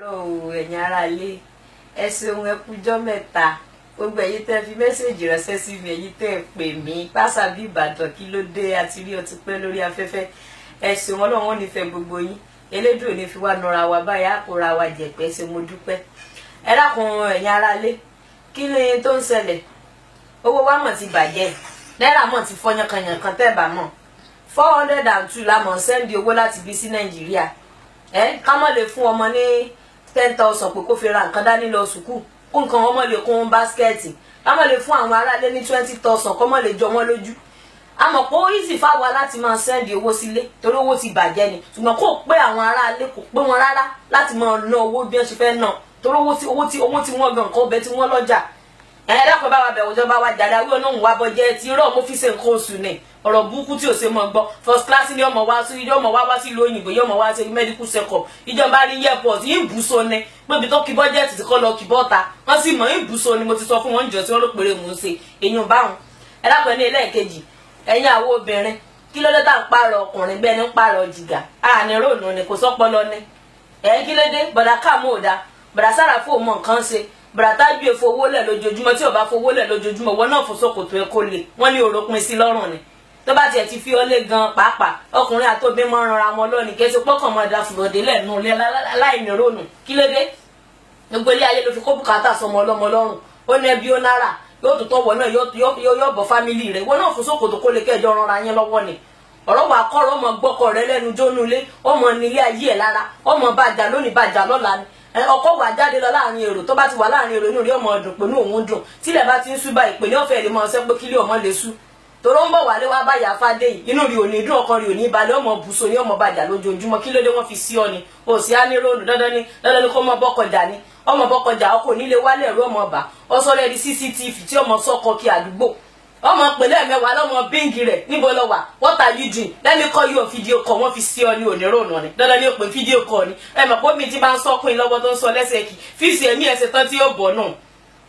Hello, ẹ̀yin ará ilé, ẹ ṣeun ẹ kújọ́ mẹ́ta. Gbogbo ẹ̀yin tẹ́ fi mẹ́sẹ̀jì ránṣẹ́ sí mi, ẹ̀yin tẹ́ pè mí Pásàbí Ìbàdàn kí ló dé àti rí ọtí pẹ́ lórí afẹ́fẹ́. Ẹ ṣeun Ọlọ́run ò ní fẹ́ gbogbo yín. Elédùn ò ní fi wá nọra wa báyà kóra wa jẹ̀pẹ́ ṣe mo dúpẹ́. Ẹ dákun ẹ̀yin ará ilé, kí ni tó ń ṣẹlẹ̀? Owó wa mọ̀ ti bàjẹ́. Náírà mọ̀ ti fọ́ yankanyankan tẹ́ bá mọ̀. 402 la mọ̀ sẹ́ndì owó láti bí sí Nàìjíríà. Ká mọ̀ lè fún ọmọ ní 10,000 pé kó fi ra nǹkan dání lọ sùkúù kó nǹkan wọn mọ̀ lè kún báskẹ́ẹ̀tì ká mọ̀ lè fún àwọn aráalé ní 20,000 kó mọ̀ lè jọ wọ́n lójú. A mọ̀ pé ó easy fáwa láti máa sẹ́ndì owó sílé torí owó ti bàjẹ́ ni ṣùgbọ́n kò pé àwọn aráalé kò pé wọn rárá láti máa ná owó bí wọ́n ṣe fẹ́ ná torí owó tí wọ́n gan nǹkan ọbẹ̀ tí wọ́n lọ́jà. Dákun bá wa bẹ̀wò ìjọba wa jàdá wí ọ̀nà òun wa bọ́jẹ́ ti rọ̀ mo fi ṣe nǹkan oṣù ni ọ̀rọ̀ burúkú tí ò ṣe mọ̀ gbọ́ first class ni ọmọ wa sí ìlú òyìnbó yọmọ wa ṣe medical check-up ìjọba ní airport yìí ń bù so ni pébi tó kí bọ́jẹ́tì ti kọ́ lọ kí bọ́ta wọ́n sì mọ̀ ń bù so ni mo ti sọ fún wọn jọ tí wọ́n ló péré mò ń ṣe èyàn báwọn. Dákun ní ẹlẹ́ẹ̀kejì ẹ̀yin àwọn obìnrin kí ló dé tá à ń pààrọ̀ ọkùnrin bẹ́ẹ̀ ni ń pààrọ̀ jìgà àní rònú ni kò sọ́pọlọ ni kí ló dé bọ̀dà káàmù ò da bọ̀dà sára fún òun nǹkan ṣe bọ̀dà tájú èfo owó lẹ̀ lójoojúmọ́ tí ò bá fowó lẹ̀ lójoojúmọ́ wọn náà fò sókòtò ẹ̀ kó lè wọ́n ní òròpin sí lọ́rùn ni tó bá tiẹ̀ ti fi ọlé gan pàápàá ọkùnrin àtòbí mọ́ ranra wọn lọ́nìí kí ẹ ti pọ́kàn mọ́ da fìrọ̀dé lẹ́nu ilé láìní ronú kí ló dé gbogbo ilé ayé ló fi kó bùkátà sọmọ ọlọ́mọ lọ́rùn ó ní ẹbí ó náírà yóò tó tọ́wọ́ náà yóò bọ̀ fámìlì rẹ̀ wọn náà fún sókòtò kó lè kẹjọ ranra yẹn lọ́wọ́ ni ọ̀rọ̀ wa kọ́rọ̀ ọmọ gbọ́kọ̀ rẹ lẹ́nu jónú ilé ọmọ nílé ayé ẹ̀ lára ọmọ bàjá lónìí bàjá lọ́la ni ọkọ wà jáde lọ láàrin èrò tó bá ti wà láàrin èrò inú rí ọmọ ọdún pé ní òun dùn tílẹ̀ bá ti ń sú báyìí pé ní ọ̀fẹ́ lè mọ ọsẹ́ pé kílé ọmọ lè sú tòró ń bọ̀ wálé wá báyà fádé yìí inú rí òní dùn ọkàn rí òní balẹ̀ ọmọ bùsọ ní ọmọ bàjá lójoojúmọ́ kí ló dé wọ́n fi sí ọ ni o sì á ní róònù dandan ni kó mọ bọ́kọjà ni ọmọ bọ́kọjà ọkọ̀ nílé wálé ẹ̀rọ ọmọ ọba ọsọlẹ̀ di CCTV tí ọmọ sọkọ kí àdúgbò ọmọ pẹ̀lẹ́ mẹ́wàá lọ́mọ bíngì rẹ̀ níbo lọ wà what are you doing let me call you on video call wọ́n fi sí ọ ní onírònà ni dandan ni ó pè fídíò call ni mọ̀ pé mi ti bá ń sọ́kùn lọ́wọ́ tó ń sọ lẹ́sẹ̀ kì fíìsì ẹ̀mí ẹ̀sẹ̀ tán tí ó bọ̀ náà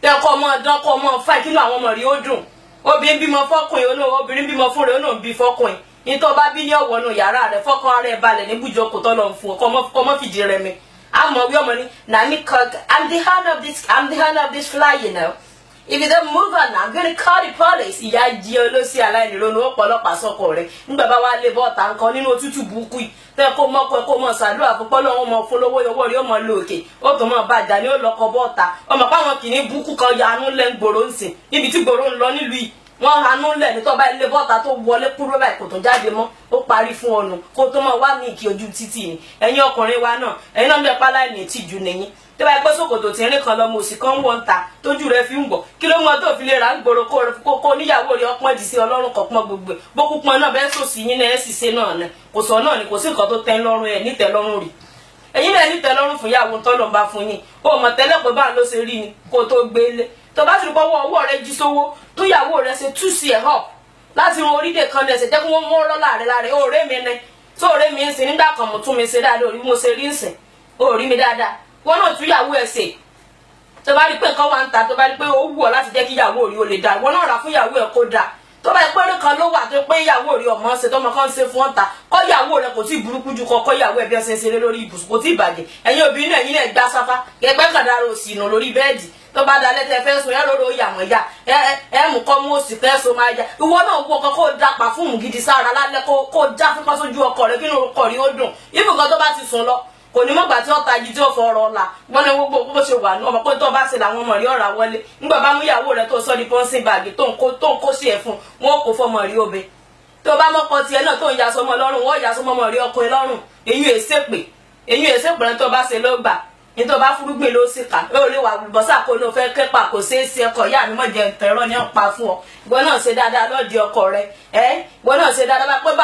tẹ́kọ̀ ọmọ ọdún kọ́ ọmọ fáì kí ló àwọn ọmọ rí ó dùn obìnrin bímọ fọ́kùnrin obìnrin bímọ fún rẹ̀ ó náà bí fọ́kùnrin ní tó bá bí ní ọ̀wọ́ nù yàrá rẹ̀ fọ́kàn ara ẹ̀ balẹ̀ ní bùjọkọ̀ tó lọ fún ọkọ̀ ọmọ fìdí rẹ̀ mi àmọ́ wí ọmọ ni nani cook I'm the hand of this fly you know. If you don't move on now, I'm gonna call the police. Ìyá jí olóṣì aláìnírònú ọ̀pọ̀lọpọ̀ sọ́kọ rẹ̀. Nígbà bá wá lé bọ́ọ̀tà nǹkan nínú òtútù burúkú yìí. Tẹ́ kó mọ́kọ kó mọ̀ ṣàdúrà fún pọ́lọ́ wọn mọ̀ fún lówó owó rí ọmọ lóòkè. Ó tó mọ̀ bàjá ní ó lọ́kọ bọ́ọ̀tà. Ọmọ páwọn kìíní burúkú kan ya anú lẹ́ ń gbòòrò ń sìn. Níbi tí gbòòrò ń lọ nílùú yìí. Wọ́n hanú lẹ̀ ní tọ́ba ilé bọ́ọ̀tà tó wọlé kúrò báyìí kò tó jáde mọ́. Ó parí fún ọ̀nà kó tó mọ̀ wá ní ìkí ojú títì ni. Ẹ̀yin ọkùnrin wa náà, ẹ̀yin náà ń bẹ pálá ní ìtìjú nìyí tó bá gbé sókòtò tí ẹnì kan lọmọ òsì kan wọ́n ń ta tójú rẹ̀ fi ń gbọ́ kí ló mọ tó fi lè ra ń gbòòrò kó níyàwó rẹ̀ ọpọ́n di sí ọlọ́run kan pọ́n gbogbo bókú pọn náà bẹ́ẹ̀ sòsì yín náà ẹ̀ sì ṣe náà ni kò sọ náà ni kò sí nǹkan tó tẹ́ lọ́rùn ẹ̀ nítẹ́ lọ́rùn rí ẹ̀yin náà nítẹ́ lọ́rùn fún ìyàwó tọ́lọ̀ bá fún yín ó mọ̀ tẹ́lẹ̀ pé báà ló ṣe rí ni kó tó gbélé tó bá ti rí bọ́wọ́ ọwọ́ rẹ̀ jí sówó tó ìyàwó rẹ̀ ṣe tú sí ẹ̀ hàn láti ran orílẹ̀ kan ní ẹsẹ̀ jẹ́ kí wọ́n mọ́ ọ́rọ́ láàrẹ̀ ọ̀rẹ́ mi ni tó ọ̀rẹ́ mi ń sìn nígbà kan mo tún mi ṣe dáadáa orí mo ṣe rí ń sìn orí mi dáadáa wọn náà tún ìyàwó ẹ̀ ṣe tó bá rí pé nǹkan wà ń ta tó bá rí pé ó wù ọ́ láti jẹ́ kí ìyàwó rí o lè dá wọn náà rà fún ìyàwó ẹ̀ kó dà tó bá rí pé kan ló wà tó pé ìyàwó rí ọmọ ṣe tọmọ kan ṣe fún ọ̀tá kọ́ ìyàwó rẹ̀ kò tí ì burúkú ju kọ́ ìyàwó ẹ̀ bí ẹ ṣe ń ṣeré lórí ibùsùn kò tí ì bàjẹ́ ẹ̀yin obìnrin náà ẹ̀yin náà gbá sáfá gẹ́gbẹ́ kàdára òsì nù lórí bẹ́ẹ̀dì tó bá dalẹ̀ tẹ fẹ́ sùn ẹ lóró yàmọ̀ ya ẹ mú kọ́ mú òsì fẹ́ so máa ya ìwọ náà wọ ọkọ kó da pàfúùmù gidi sára lálẹ́ kó já fífọ́ sójú ọkọ rẹ kí ni orúkọ rí ó dùn ibùkọ́ tó bá ti sùn lọ kò ní mọ̀gbà tí ọ̀tá jí tí ó fọ ọ̀rọ̀ ọ̀la wọn ní gbogbo bó ṣe wà ní ọmọ pé tó bá ṣe làwọn ọmọ rí ọ̀rà wọlé nígbà bá mú ìyàwó rẹ tó sọ di pọ́ńsìn báàgì tó ń kó sí ẹ̀ fún wọn kò fọmọ rí obe tó bá mọ́kọ tiẹ̀ náà tó ń ya sọmọ lọ́rùn wọ́n ya sọmọ rí ọkùnrin lọ́rùn èyí èsèpè rẹ tó bá ṣe ló gbà ní tó bá fúrúgbìn ló sì kà ó lè wà bọ́sà kó ló fẹ́ kẹ́pà kò ṣeé ṣe ọkọ ìyá mi mọ̀ jẹ tẹ̀rọ ní ọ̀pá fún ọ ìwọ náà ṣe dáadáa lọ́ọ̀dì ọkọ rẹ ìwọ náà ṣe dáadáa tó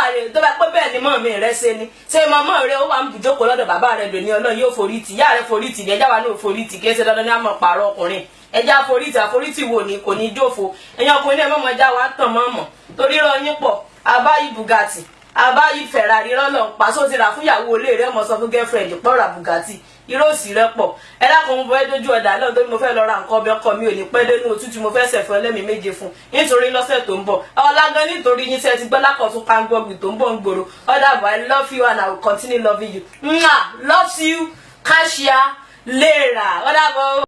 bá pẹ́ bẹ́ẹ̀ ni mọ́ mi rẹ ṣe ni ṣé mọ́mọ́ rẹ ó wà ń bùjókòó lọ́dọ̀ bàbá rẹ lóní ọlọ́run yóò forí tì ìyá rẹ forí tì ní ẹjá wa náà forí tì kí ẹ ṣe dandan ní àmọ́ pààrọ̀ ọkùnrin ẹjá àforítì wò ní kò ní jófo ẹ̀yin ọkùnrin náà mọ̀mọ́ já wa tàn mọ́mọ́ torí rọ yín pọ̀ àbáyí Bugatti àbáyí Ferrari rọ́lọ́ pàṣọ ti rà fún ìyàwó olè rẹ mọ̀ sọ fún girlfriend pọ́ra Bugatti irọ́ òsì rẹ pọ̀ ẹ dákun mo fẹ́ dójú ọ̀dà náà torí mo fẹ́ lọ ra nǹkan ọbẹ̀ ọkọ mi ò ní pẹ́ dénú òtútù mo fẹ́ ṣẹ̀fọ́ ẹlẹ́mìí méje fún nítorí lọ́sẹ̀ tó ń bọ̀ ọlágan nítorí yín sẹ́ ti gbọ́ lákọ̀tún pàǹgbọ̀gbì tó ń bọ̀ ń gbòòrò ọ̀dà bọ̀ I love you and I will continue loving you love you cashier léèrà ó dàbọ̀.